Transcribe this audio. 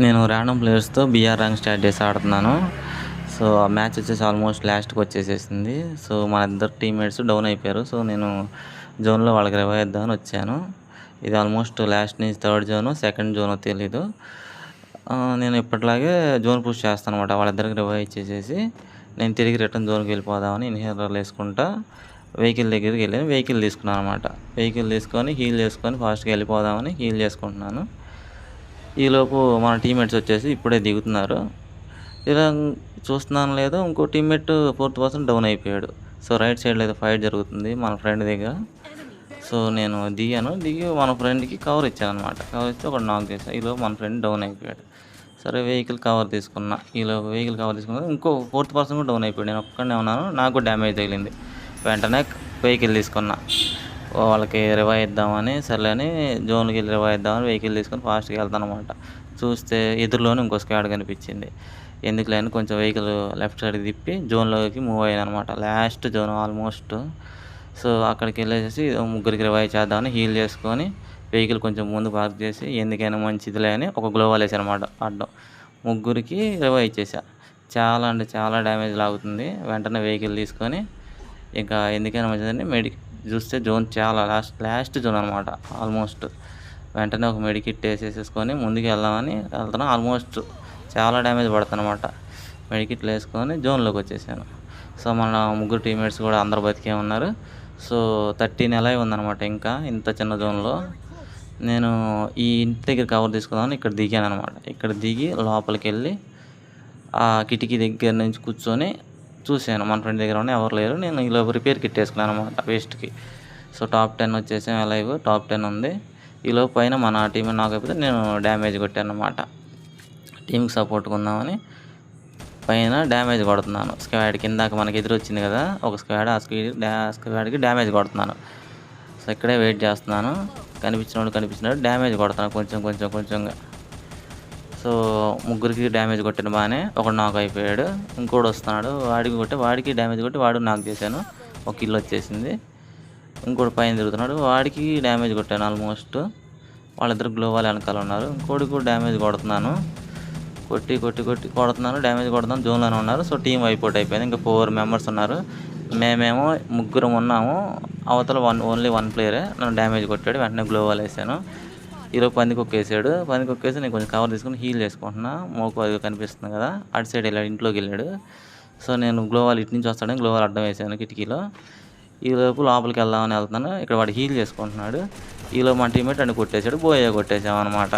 నేను random ప్లేయర్స్‌తో BR rank start చేసి ఆడుతున్నాను. సో, ఆ మ్యాచ్ వచ్చేసి ఆల్మోస్ట్ లాస్ట్‌కి వచ్చేసేసింది. సో, మన ఇద్దరు టీమ్‌మేట్స్ డౌన్ అయిపోయారు. సో, నేను జోన్‌లో వాళ్ళకి రివైవ్ ఇద్దామని వచ్చాను. ఇది ఆల్మోస్ట్ లాస్ట్ నుంచి థర్డ్ జోనో, సెకండ్ జోనో తెలీదు. నేను ఎప్పటిలాగే జోన్ పుష్ చేస్తానన్నమాట. వాళ్ళిద్దరికి రివైవ్ ఇచ్చేసేసి నేను తిరిగి రిటర్న్ జోన్‌కి వెళ్ళిపోదామని ఇన్‌హేలర్లు వేసుకుంటా వెహికల్ దగ్గరికి వెళ్ళాను. వెహికల్ తీసుకున్నాను అనమాట. వెహికల్ తీసుకొని హీల్ చేసుకొని ఫాస్ట్‌గా వెళ్ళిపోదామని హీల్ చేసుకుంటున్నాను. ఈలోపు మన టీమ్మేట్స్ వచ్చేసి ఇప్పుడే దిగుతున్నారు. ఇలా చూస్తున్నానో లేదో ఇంకో టీమ్మేట్ ఫోర్త్ పర్సన్ డౌన్ అయిపోయాడు. సో, రైట్ సైడ్‌లో ఏదో ఫైట్ జరుగుతుంది మన ఫ్రెండ్ దగ్గర. సో, నేను దిగాను. దిగి మన ఫ్రెండ్‌కి కవర్ ఇచ్చాననమాట. కవర్ ఇచ్చి ఒకడిని నాక్ చేశా. ఈలోపు మన ఫ్రెండ్ డౌన్ అయిపోయాడు. సరే వెహికల్ కవర్ తీసుకున్నా. ఈలోపు వెహికల్ కవర్ తీసుకున్నా ఇంకో ఫోర్త్ పర్సన్ కూడా డౌన్ అయిపోయాడు. నేను ఒక్కడినే ఉన్నాను. నాకు కూడా డ్యామేజ్ తగిలింది. వెంటనే వెహికల్ తీసుకున్నా. వాళ్ళకి రివైవ్ ఇద్దామని సర్లే అని జోన్‌కి వెళ్ళి రివైవ్ ఇద్దామని వెహికల్ తీసుకొని ఫాస్ట్‌గా వెళ్తాననమాట. చూస్తే ఎదురులోనే ఇంకో స్క్వాడ్ కనిపించింది. ఎందుకులే అని కొంచెం వెహికల్ లెఫ్ట్ సైడ్‌కి తిప్పి జోన్‌లోకి మూవ్ అయ్యాననమాట. Last zone almost. సో, అక్కడికి వెళ్ళేసేసి ముగ్గురికి రివైవ్ చేద్దామని హీల్ చేసుకొని వెహికల్ కొంచెం ముందు పార్క్ చేసి ఎందుకైనా మంచిదిలే అని ఒక గ్లోవాల్ వేసాననమాట అడ్డం. ముగ్గురికి రివైవ్ ఇచ్చేసా. చాలా అంటే చాలా డ్యామేజ్ లాగుతుంది. వెంటనే వెహికల్ తీసుకొని ఇంకా ఎందుకైనా మంచిదని చూస్తే జోన్ చాలా లాస్ట్ జోన్ అనమాట ఆల్మోస్ట్. వెంటనే ఒక మెడికిట్ వేసేసేసుకొని ముందుకు వెళ్దామని వెళ్తున్నా. ఆల్మోస్ట్ చాలా డ్యామేజ్ పడుతుందన్నమాట. మెడికిట్లు వేసుకొని జోన్లోకి వచ్చేసాను. సో, మన ముగ్గురు టీమ్మేట్స్ కూడా అందరూ బతికే ఉన్నారు. సో, 13 ఎలైవ్ ఉందన్నమాట ఇంకా ఇంత చిన్న జోన్లో. నేను ఈ ఇంటి దగ్గర కవర్ తీసుకుందామని ఇక్కడ దిగాననమాట. ఇక్కడ దిగి లోపలికి వెళ్ళి ఆ కిటికీ దగ్గర నుంచి కూర్చొని చూశాను. మన ఫ్రెండ్ దగ్గర ఉన్న ఎవరు లేరు. నేను ఈలోపు రిపేర్ కిట్ వేసుకున్నాను అనమాట వేస్ట్‌కి. సో, టాప్ 10 వచ్చేసాం ఎలైవ్. టాప్ 10 ఉంది. ఈలోపు పైన మన టీమ్ నాక్ అయిపోతే నేను డ్యామేజ్ కొట్టానన్నమాట. టీమ్‌కి సపోర్ట్‌గా ఉందామని పైన డ్యామేజ్ కొడుతున్నాను. స్క్వాడ్‌కి ఇందాక మనకి ఎదురొచ్చింది కదా ఒక స్క్వాడ్. ఆ స్క్వాడ్‌కి డ్యామేజ్ కొడుతున్నాను. సో, ఇక్కడే వెయిట్ చేస్తున్నాను. కనిపించినోడు డ్యామేజ్ కొడుతున్నాను కొంచెంగా. సో, ముగ్గురికి డ్యామేజ్ కొట్టాను బాగానే. ఒకడు నాక్ అయిపోయాడు. ఇంకోడు వస్తున్నాడు. వాడికి డ్యామేజ్ కొట్టి వాడు నాక్ చేశాను. ఒక కిల్ వచ్చేసింది. ఇంకోడు పైన తిరుగుతున్నాడు. వాడికి డ్యామేజ్ కొట్టాను ఆల్మోస్ట్. వాళ్ళిద్దరు గ్లోవాల్ వెనకాల ఉన్నారు. ఇంకోడికి కూడా డ్యామేజ్ కొడుతున్నాను. కొట్టి కొడుతున్నాను. డ్యామేజ్ కొడుతున్నాను. జోన్లోనే ఉన్నారు. సో, టీం వైపౌట్ అయిపోయింది. ఇంకా 4 మెంబర్స్ ఉన్నారు. మేమేమో ముగ్గురం ఉన్నాము. అవతల ఓన్లీ 1 ప్లేయరే నన్ను డ్యామేజ్ కొట్టాడు. వెంటనే గ్లోవాల్ వేసాను. ఈలోపు పందికొక్కేసాడు. పందికొక్కేసి నేను కొంచెం కవర్ తీసుకొని హీల్ చేసుకుంటున్నా. మోకు అది కనిపిస్తుంది కదా అటు సైడ్ వెళ్ళాడు. ఇంట్లోకి వెళ్ళాడు. సో, నేను గ్లోవాల్ ఇటు నుంచి వస్తాడని గ్లోవాల్ అడ్డం వేసాను కిటికీలో. ఈలోపు లోపలికి వెళ్దామని వెళ్తున్నాను. ఇక్కడ వాడు హీల్ చేసుకుంటున్నాడు. ఈలోపు మా టీమ్మేట్ అన్ని కొట్టేశాడు. కొట్టేసామన్నమాట.